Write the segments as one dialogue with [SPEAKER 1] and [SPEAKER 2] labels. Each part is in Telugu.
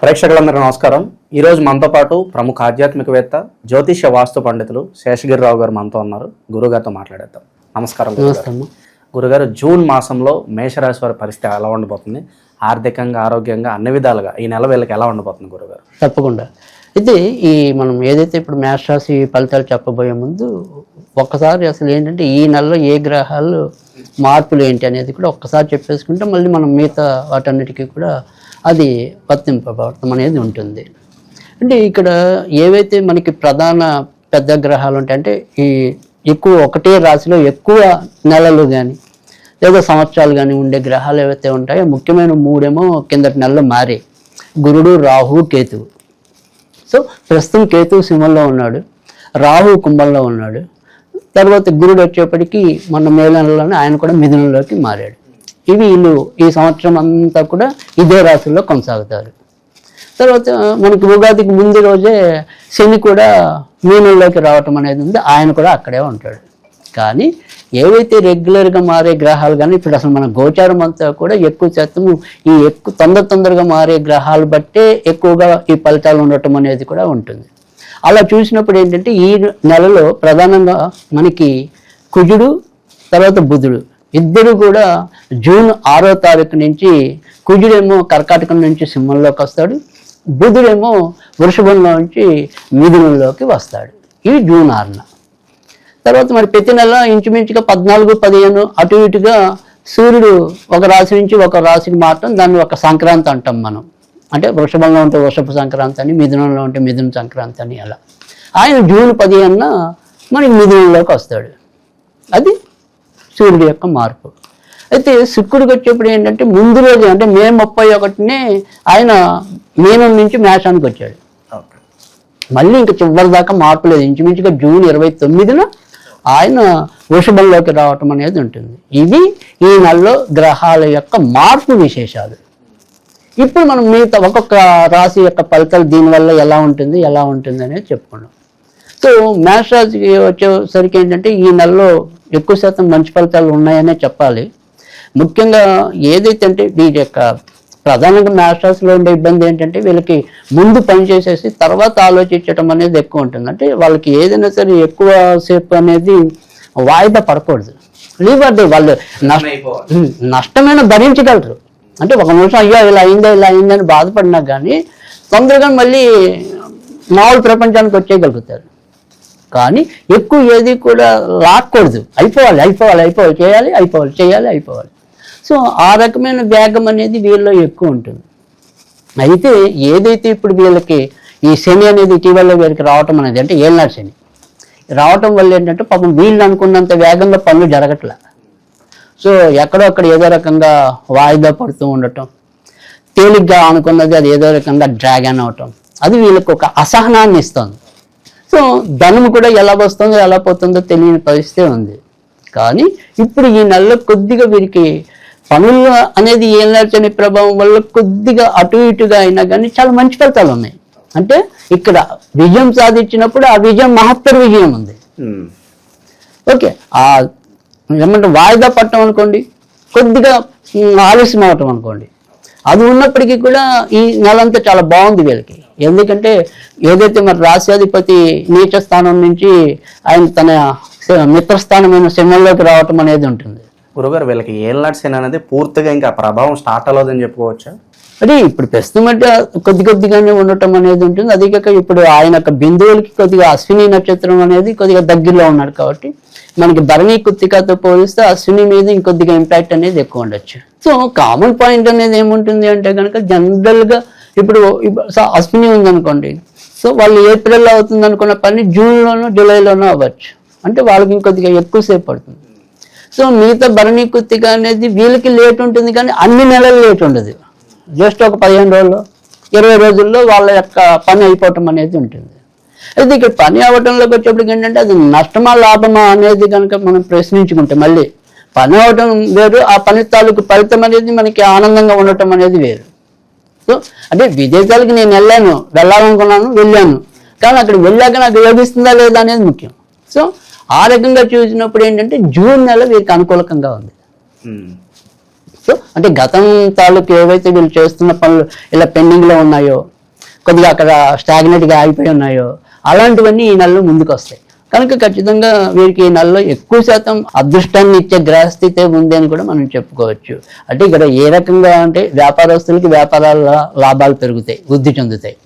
[SPEAKER 1] ప్రేక్షకులందరికీ నమస్కారం. ఈరోజు మనతో పాటు ప్రముఖ ఆధ్యాత్మికవేత్త జ్యోతిష్య వాస్తు పండితులు శేషగిరిరావు గారు మనతో ఉన్నారు. గురుగారితో మాట్లాడేద్దాం. నమస్కారం గురుగారు. జూన్ మాసంలో మేషరాశి వారి పరిస్థితి ఎలా ఉండబోతుంది? ఆర్థికంగా, ఆరోగ్యంగా, అన్ని విధాలుగా ఈ నెల వీళ్ళకి ఎలా ఉండబోతుంది గురుగారు?
[SPEAKER 2] తప్పకుండా. అయితే మనం ఏదైతే ఇప్పుడు మేషరాశి ఫలితాలు చెప్పబోయే ముందు ఒక్కసారి అసలు ఏంటంటే ఈ నెలలో ఏ గ్రహాలు మార్పులు ఏంటి అనేది కూడా ఒక్కసారి చెప్పేసుకుంటే మళ్ళీ మనం మిగతా వాటన్నిటికీ కూడా అది వర్తింపబడటం అనేది ఉంటుంది. అంటే ఇక్కడ ఏవైతే మనకి ప్రధాన పెద్ద గ్రహాలు ఉంటాయి అంటే ఈ ఎక్కువ ఒకటే రాశిలో ఎక్కువ నెలలు కానీ లేదా సంవత్సరాలు కానీ ఉండే గ్రహాలు ఏవైతే ఉంటాయో ముఖ్యమైన మూడేమో కిందటి నెలలో మారే గురుడు, రాహు, కేతువు. సో ప్రస్తుతం కేతువు సింహంలో ఉన్నాడు, రాహు కుంభంలో ఉన్నాడు. తర్వాత గురుడు వచ్చేప్పటికీ మొన్న మే నెలలోనే ఆయన కూడా మిథునంలోకి మారాడు. వీళ్ళు ఈ సంవత్సరం అంతా కూడా ఇదే రాశుల్లో కొనసాగుతారు. తర్వాత మనకి ఉగాదికి ముందు రోజే శని కూడా మీనంలోకి రావటం అనేది ఉంది, ఆయన కూడా అక్కడే ఉంటాడు. కానీ ఏవైతే రెగ్యులర్గా మారే గ్రహాలు కానీ ఇప్పుడు అసలు మన గోచారం అంతా కూడా ఎక్కువ శాతం ఈ తొందరగా మారే గ్రహాలు బట్టే ఎక్కువగా ఈ ఫలితాలు ఉండటం అనేది కూడా ఉంటుంది. అలా చూసినప్పుడు ఏంటంటే ఈ నెలలో ప్రధానంగా మనకి కుజుడు తర్వాత బుధుడు ఇద్దరు కూడా జూన్ 6వ తారీఖు నుంచి కుజుడేమో కర్కాటకం నుంచి సింహంలోకి వస్తాడు, బుధుడేమో వృషభంలో నుంచి మిథునంలోకి వస్తాడు. ఇవి జూన్ 6న. తర్వాత మరి ప్రతి నెల ఇంచుమించుగా 14, 15 అటు ఇటుగా సూర్యుడు ఒక రాశి నుంచి ఒక రాశికి మారటం, దాన్ని ఒక సంక్రాంతి అంటాం మనం. అంటే వృషభంలో ఉంటే వృషభ సంక్రాంతి అని, మిథునంలో ఉంటే మిథున సంక్రాంతి అని. అలా ఆయన జూన్ 15న మనకి మిథునంలోకి వస్తాడు. అది సూర్యుడి యొక్క మార్పు. అయితే శుక్రుడికి వచ్చేప్పుడు ఏంటంటే ముందు రోజు అంటే మే 31నే ఆయన మీనం నుంచి మేషానికి వచ్చాడు. మళ్ళీ ఇంకా చివరి దాకా మార్పు లేదు. ఇంచుమించుగా జూన్ 29న ఆయన వృషభంలోకి రావటం అనేది ఉంటుంది. ఇవి ఈ నెలలో గ్రహాల యొక్క మార్పు విశేషాలు. ఇప్పుడు మనం మిగతా ఒక్కొక్క రాశి యొక్క ఫలితాలు దీనివల్ల ఎలా ఉంటుంది అనేది చెప్పుకున్నాం. సో మేష రాశికి వచ్చేసరికి ఏంటంటే ఈ నెలలో ఎక్కువ శాతం మంచి ఫలితాలు ఉన్నాయనే చెప్పాలి. ముఖ్యంగా ఏదైతే అంటే వీటి యొక్క ప్రధానంగా మేష రాశిలో ఉండే ఇబ్బంది ఏంటంటే వీళ్ళకి ముందు పని చేసేసి తర్వాత ఆలోచించడం అనేది ఎక్కువ ఉంటుంది. అంటే వాళ్ళకి ఏదైనా సరే ఎక్కువ సేపు అనేది వాయిదా పడకూడదు. లీవర్ది వాళ్ళు నష్టమైన భరించగలరు. అంటే ఒక నిమిషం అయ్యో ఇలా అయిందని బాధపడినా కానీ తొందరగా మళ్ళీ మామూలు ప్రపంచానికి వచ్చేయగలుగుతారు. కానీ ఎక్కువ ఏది కూడా లాక్కూడదు. అయిపోవాలి, చేయాలి. సో ఆ రకమైన వేగం అనేది వీళ్ళలో ఎక్కువ ఉంటుంది. అయితే ఏదైతే ఇప్పుడు వీళ్ళకి ఈ శని అనేది ఇటీవల వీళ్ళకి రావటం అనేది అంటే ఏళ్ళనాడు శని రావటం వల్ల ఏంటంటే పాపం వీళ్ళు అనుకున్నంత వేగంగా పనులు జరగట్లే. సో ఎక్కడో అక్కడ ఏదో రకంగా వాయిదా పడుతూ ఉండటం, తేలిగ్గా అనుకున్నది అది ఏదో రకంగా డ్రాగన్ అవటం, అది వీళ్ళకి ఒక అసహనాన్ని ఇస్తుంది. సో ధనం కూడా ఎలా వస్తుందో ఎలా పోతుందో తెలియని పరిస్థితి ఉంది. కానీ ఇప్పుడు ఈ నెలలో కొద్దిగా వీరికి పనులు అనేది ఏళ్ళని ప్రభావం వల్ల కొద్దిగా అటు ఇటుగా అయినా కానీ చాలా మంచి ఫలితాలు ఉన్నాయి. అంటే ఇక్కడ విజయం సాధించినప్పుడు ఆ విజయం మహత్తర విజయం ఉంది. ఓకే, ఏమంటే వాయిదా పట్టడం అనుకోండి, కొద్దిగా ఆలస్యం అవటం అనుకోండి, అది ఉన్నప్పటికీ కూడా ఈ నెలంతా చాలా బాగుంది వీళ్ళకి. ఎందుకంటే ఏదైతే మరి రాశ్యాధిపతి నీచ స్థానం నుంచి ఆయన తన మిత్రస్థానమైన సింహంలోకి రావటం అనేది ఉంటుంది.
[SPEAKER 1] గురుగారు, వీళ్ళకి ఏళ్ళనాటి శని అనేది పూర్తిగా ఇంకా ప్రభావం స్టార్ట్ అవ్వదని చెప్పుకోవచ్చా?
[SPEAKER 2] అది ఇప్పుడు ప్రస్తుతం అంటే కొద్దిగానే ఉండటం అనేది ఉంటుంది. అది కాక ఇప్పుడు ఆయన యొక్క బిందువులకి కొద్దిగా అశ్విని నక్షత్రం అనేది కొద్దిగా దగ్గరలో ఉన్నాడు కాబట్టి మనకి భరణి కృత్తికతో పోలిస్తే అశ్విని మీద ఇంకొద్దిగా ఇంపాక్ట్ అనేది ఎక్కువ ఉండొచ్చు. సో కామన్ పాయింట్ అనేది ఏముంటుంది అంటే కనుక జనరల్గా ఇప్పుడు అశ్విని ఉందనుకోండి, సో వాళ్ళు ఏప్రిల్లో అవుతుంది అనుకున్న పని జూన్లోనో జూలైలోనో అవ్వచ్చు. అంటే వాళ్ళకి ఇంకొద్దిగా ఎక్కువసేపు పడుతుంది. సో మిగతా భరణి కృత్తిక అనేది వీళ్ళకి లేట్ ఉంటుంది, కానీ అన్ని నెలలు లేట్ ఉండదు. జస్ట్ ఒక 15 రోజుల్లో 20 రోజుల్లో వాళ్ళ యొక్క పని అయిపోవటం అనేది ఉంటుంది. అయితే ఇక్కడ పని అవ్వటంలోకి వచ్చేప్పటికి ఏంటంటే అది నష్టమా లాభమా అనేది కనుక మనం ప్రశ్నించుకుంటే మళ్ళీ పని అవ్వటం వేరు, ఆ పని తాలూకు ఫలితం అనేది మనకి ఆనందంగా ఉండటం అనేది వేరు. సో అంటే విదేశాలకి నేను వెళ్ళాను, కానీ అక్కడ వెళ్ళాక నాకు యోగిస్తుందా లేదా అనేది ముఖ్యం. సో ఆ రకంగా చూసినప్పుడు ఏంటంటే జూన్ నెల వీరికి అనుకూలకంగా ఉంది. సో అంటే గతం తాలూకు ఏవైతే వీళ్ళు చేస్తున్న పనులు ఇలా పెండింగ్లో ఉన్నాయో, కొద్దిగా అక్కడ స్టాగ్నెట్గా ఆగిపోయి ఉన్నాయో, అలాంటివన్నీ ఈ నెలలో ముందుకు వస్తాయి. కనుక ఖచ్చితంగా వీరికి ఈ నెలలో ఎక్కువ శాతం అదృష్టాన్ని ఇచ్చే గ్రహస్థితే ఉంది అని కూడా మనం చెప్పుకోవచ్చు. అంటే ఇక్కడ ఏ రకంగా అంటే వ్యాపారస్తులకి వ్యాపారాల లాభాలు పెరుగుతాయి, వృద్ధి చెందుతాయి.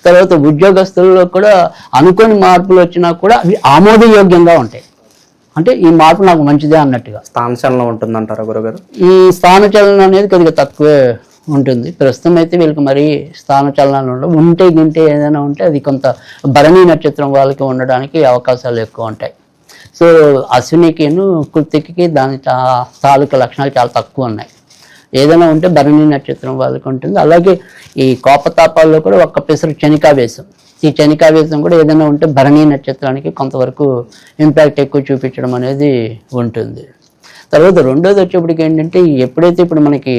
[SPEAKER 2] తర్వాత ఉద్యోగస్తుల్లో కూడా అనుకోని మార్పులు వచ్చినా కూడా అవి ఆమోదయోగ్యంగా ఉంటాయి. అంటే ఈ మార్పు నాకు మంచిదే అన్నట్టుగా.
[SPEAKER 1] స్థానచలనం ఉంటుందంటారా గురుగారు?
[SPEAKER 2] ఈ స్థానచలనం అనేది కొద్దిగా తక్కువే ఉంటుంది. ప్రస్తుతం అయితే వీళ్ళకి మరి స్థానచలనాలు ఉండవు. ఉంటే గింటే ఏదైనా ఉంటే అది కొంత భరణి నక్షత్రం వాళ్ళకి ఉండడానికి అవకాశాలు ఎక్కువ ఉంటాయి. సో అశ్వినికిను కృతికి దాని తాలూకు లక్షణాలు చాలా తక్కువ ఉన్నాయి. ఏదైనా ఉంటే భరణి నక్షత్రం వాళ్ళకి ఉంటుంది. అలాగే ఈ కోపతాపాల్లో కూడా ఒక్క పెసరు శనికావేశం, ఈ శనికావేశం కూడా ఏదైనా ఉంటే భరణి నక్షత్రానికి కొంతవరకు ఇంపాక్ట్ ఎక్కువ చూపించడం అనేది ఉంటుంది. తర్వాత రెండోది వచ్చేప్పటికి ఏంటంటే, ఎప్పుడైతే ఇప్పుడు మనకి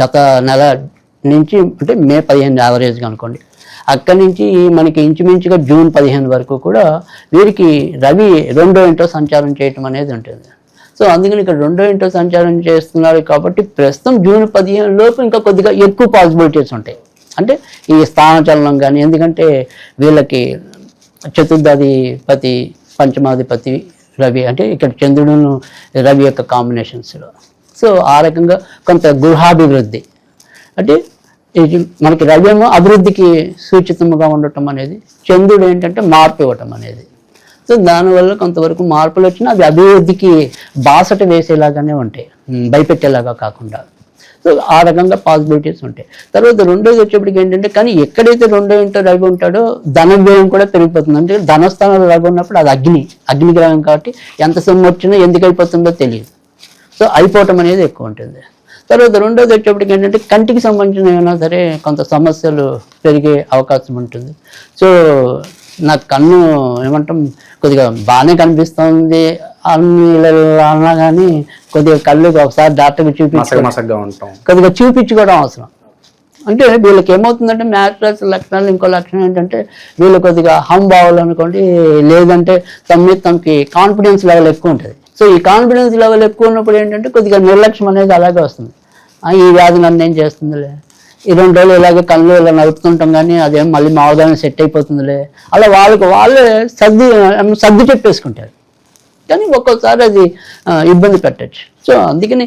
[SPEAKER 2] గత నెల నుంచి అంటే మే 15 యావరేజ్గా అనుకోండి, అక్కడి నుంచి మనకి ఇంచుమించుగా జూన్ 15 వరకు కూడా వీరికి రవి 2వ ఇంట్లో సంచారం చేయటం అనేది ఉంటుంది. సో అందుకని ఇక్కడ 2వ ఇంట్లో సంచారం చేస్తున్నారు కాబట్టి ప్రస్తుతం జూన్ 15 లోపు ఇంకా కొద్దిగా ఎక్కువ పాసిబిలిటీస్ ఉంటాయి. అంటే ఈ స్థానచలనం కానీ, ఎందుకంటే వీళ్ళకి చతుర్థాధిపతి పంచమాధిపతి రవి, అంటే ఇక్కడ చంద్రుడును రవి యొక్క కాంబినేషన్స్లో. సో ఆ రకంగా కొంత గృహాభివృద్ధి, అంటే మనకి రవి ఏమో అభివృద్ధికి సూచితముగా ఉండటం అనేది, చంద్రుడు ఏంటంటే మార్పు ఇవ్వటం అనేది. సో దానివల్ల కొంతవరకు మార్పులు వచ్చినా అవి అభివృద్ధికి బాసట వేసేలాగానే ఉంటాయి, భయపెట్టేలాగా కాకుండా. సో ఆ రకంగా పాసిబిలిటీస్ ఉంటాయి. తర్వాత రెండోది వచ్చేప్పటికి ఏంటంటే, కానీ ఎక్కడైతే 2వ ఇంట్లో రవి ఉంటాడో ధనవ్యయం కూడా పెరిగిపోతుంది. అంటే ధనస్థానంలో రవి ఉన్నప్పుడు అది అగ్నిగ్రహం కాబట్టి ఎంత సొమ్ము వచ్చినా ఎందుకు అయిపోతుందో తెలియదు. సో అయిపోవటం అనేది ఎక్కువ ఉంటుంది. తర్వాత రెండోది వచ్చేప్పటికి ఏంటంటే, కంటికి సంబంధించిన ఏమైనా సరే కొంత సమస్యలు పెరిగే అవకాశం ఉంటుంది. సో నాకు కన్ను ఏమంటాం కొద్దిగా బాగానే కనిపిస్తుంది అన్నా కానీ కొద్దిగా కళ్ళు ఒకసారి డాక్టర్కి కొద్దిగా చూపించుకోవడం అవసరం. అంటే వీళ్ళకి ఏమవుతుందంటే, మ్యాట్రస్ లక్షణాలు ఇంకో లక్షణం ఏంటంటే, వీళ్ళు కొద్దిగా హమ్ బావాలనుకోండి, లేదంటే తనకి కాన్ఫిడెన్స్ లెవెల్ ఎక్కువ ఉంటుంది. సో ఈ కాన్ఫిడెన్స్ లెవెల్ ఎక్కువ ఉన్నప్పుడు ఏంటంటే కొద్దిగా నిర్లక్ష్యం అనేది అలాగే వస్తుంది. ఈ వ్యాధి నన్ను ఏం చేస్తుందిలే, ఈ 2 రోజులు ఇలాగే కళ్ళు ఇలా నడుపుతుంటాం కానీ అదేం మళ్ళీ మామూలుగానే సెట్ అయిపోతుందిలే, అలా వాళ్ళే సర్ది చెప్పేసుకుంటారు. కానీ ఒక్కోసారి అది ఇబ్బంది పెట్టచ్చు. సో అందుకని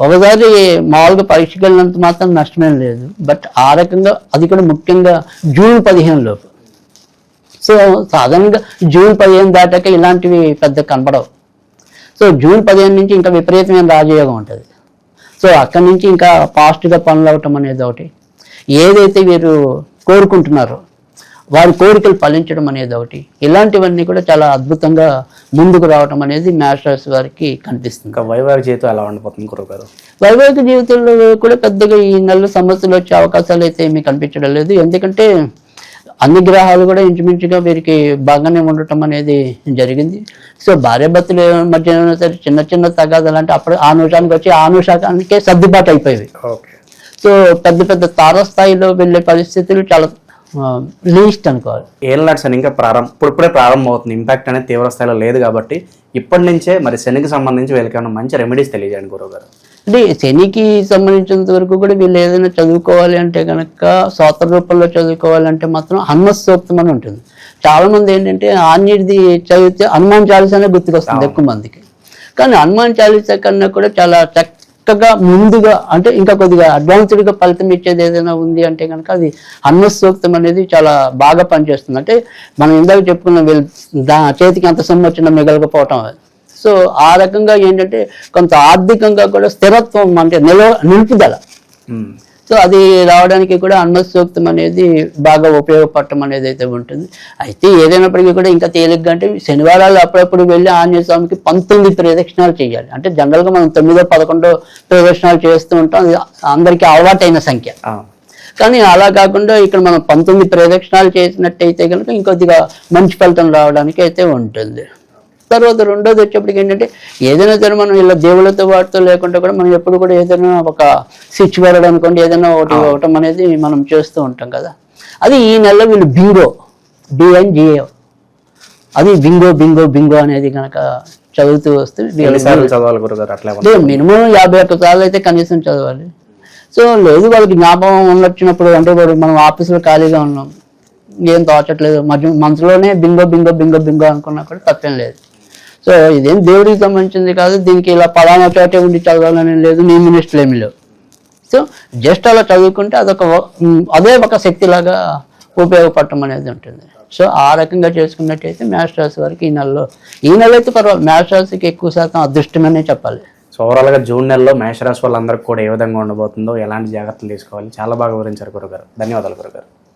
[SPEAKER 2] ఒకసారి మామూలుగా పరీక్షకి వెళ్ళినంత మాత్రం నష్టమేం లేదు. బట్ ఆ రకంగా అది కూడా ముఖ్యంగా జూన్ 15 లోపు. సో సాధారణంగా జూన్ 15 దాటాక ఇలాంటివి పెద్ద కనపడవు. సో జూన్ 15 నుంచి ఇంకా విపరీతమైన రాజయోగం ఉంటుంది. సో అక్కడి నుంచి ఇంకా ఫాస్ట్గా పనులు అవటం అనేది ఒకటి, ఏదైతే వీరు కోరుకుంటున్నారో వారి కోరికలు ఫలించడం అనేది ఒకటి, ఇలాంటివన్నీ కూడా చాలా అద్భుతంగా ముందుకు రావటం అనేది మేష రాశి వారికి కనిపిస్తుంది.
[SPEAKER 1] ఇంకా వైవాహిక జీవితం ఎలా ఉండిపోతుంది గురుగారు?
[SPEAKER 2] వైవాహిక జీవితంలో కూడా పెద్దగా ఈ నెల సమస్యలు వచ్చే అవకాశాలు అయితే ఏమీ కనిపించడం లేదు. ఎందుకంటే అన్ని గ్రహాలు కూడా ఇంచుమించుగా వీరికి బాగానే ఉండటం అనేది జరిగింది. సో భార్యాభర్తల మధ్య సరే చిన్న చిన్న తగాదాలు అంటే అప్పుడు ఆ నిమిషానికి వచ్చి ఆ నిమిషానికే సర్దుబాటు అయిపోయేవి. సో పెద్ద పెద్ద తారస్థాయిలో వెళ్ళే పరిస్థితులు చాలా లీస్ట్ అనుకోవాలి.
[SPEAKER 1] ఏళ్ళ శని ఇంకా ఇప్పుడే ప్రారంభం అవుతుంది, ఇంపాక్ట్ అనేది తీవ్ర స్థాయిలో లేదు కాబట్టి ఇప్పటి నుంచే మరి శనికి సంబంధించి వీళ్ళకి ఏమైనా మంచి రెమెడీస్ తెలియజేయండి గురువుగారు.
[SPEAKER 2] అంటే శనికి సంబంధించినంత వరకు కూడా వీళ్ళు ఏదైనా చదువుకోవాలి అంటే కనుక స్తోత్ర రూపంలో చదువుకోవాలంటే మాత్రం హనుమ సూక్తం అని ఉంటుంది. చాలా మంది ఏంటంటే ఆంజనేయుడిది చదివితే హనుమాన్ చాలీసానే గుర్తుకొస్తుంది ఎక్కువ మందికి. కానీ హనుమాన్ చాలీసా కన్నా కూడా చాలా చక్కగా ముందుగా అంటే ఇంకా కొద్దిగా అడ్వాన్స్డ్గా ఫలితం ఇచ్చేది ఏదైనా ఉంది అంటే కనుక అది హనుమ సూక్తం అనేది చాలా బాగా పనిచేస్తుంది. అంటే మనం ఇందాక చెప్పుకున్న వీళ్ళు చేతికి ఎంత సొమ్ము వచ్చినా మిగలకపోవటం. సో ఆ రకంగా ఏంటంటే కొంత ఆర్థికంగా కూడా స్థిరత్వం అంటే నిలుపుదల, సో అది రావడానికి కూడా హనుమ సూక్తం అనేది బాగా ఉపయోగపడటం అనేది అయితే ఉంటుంది. అయితే ఏదైనప్పటికీ కూడా ఇంకా తేలిగ్గా అంటే శనివారాలు అప్పుడప్పుడు వెళ్ళి ఆంజనేయ స్వామికి 19 ప్రదక్షిణాలు చేయాలి. అంటే జనరల్గా మనం 9, 11 ప్రదక్షిణాలు చేస్తూ ఉంటాం, అందరికీ అలవాటైన సంఖ్య. కానీ అలా కాకుండా ఇక్కడ మనం 19 ప్రదక్షిణాలు చేసినట్టయితే కనుక ఇంకొద్దిగా మంచి ఫలితం రావడానికి అయితే ఉంటుంది. తర్వాత రెండోది వచ్చేప్పటికి ఏంటంటే ఏదైనా సరే మనం ఇలా దేవుళ్ళతో వాటితో లేకుండా కూడా మనం ఎప్పుడు కూడా ఏదైనా ఒక స్విచ్ వరడ్ అనుకోండి ఏదైనా ఒకటి ఇవ్వటం అనేది మనం చేస్తూ ఉంటాం కదా. అది ఈ నెలలో వీళ్ళు బింగో BNGO అది బింగో అనేది కనుక చదువుతూ వస్తే
[SPEAKER 1] ఎన్నిసార్లు చదవాలి గురుగారు అట్లా ఏమన్నా?
[SPEAKER 2] మినిమం 51 సార్లు అయితే కనీసం చదవాలి. సో లేదు వాళ్ళకి జ్ఞాపకం ఉన్నప్పుడు అంటే ఇప్పుడు మనం ఆఫీసులో ఖాళీగా ఉన్నాం, ఏం తోచట్లేదు, మనసులోనే బింగో బింగో బింగో బింగో అనుకున్నా కూడా తప్పేం లేదు. సో ఇదేం దేవుడికి సంబంధించింది కాదు, దీనికి ఇలా పలానా చోటే ఉండి చదవాలని లేదు, నీ మినిస్టర్లు ఏమీ లేవు. సో జస్ట్ అలా చదువుకుంటే అదే ఒక శక్తిలాగా ఉపయోగపడటం అనేది ఉంటుంది. సో ఆ రకంగా చేసుకున్నట్టయితే మేష రాశి వారికి ఈ నెల అయితే పర్వాలేదు, మేష రాశికి ఎక్కువ శాతం అదృష్టమనే చెప్పాలి.
[SPEAKER 1] సో ఓవరాల్గా జూన్ నెలలో మేషరాశి వాళ్ళందరికీ కూడా ఏ విధంగా ఉండబోతుందో, ఎలాంటి జాగ్రత్తలు తీసుకోవాలి, చాలా బాగా వివరించారు గురుగారు. ధన్యవాదాలు గురుగారు.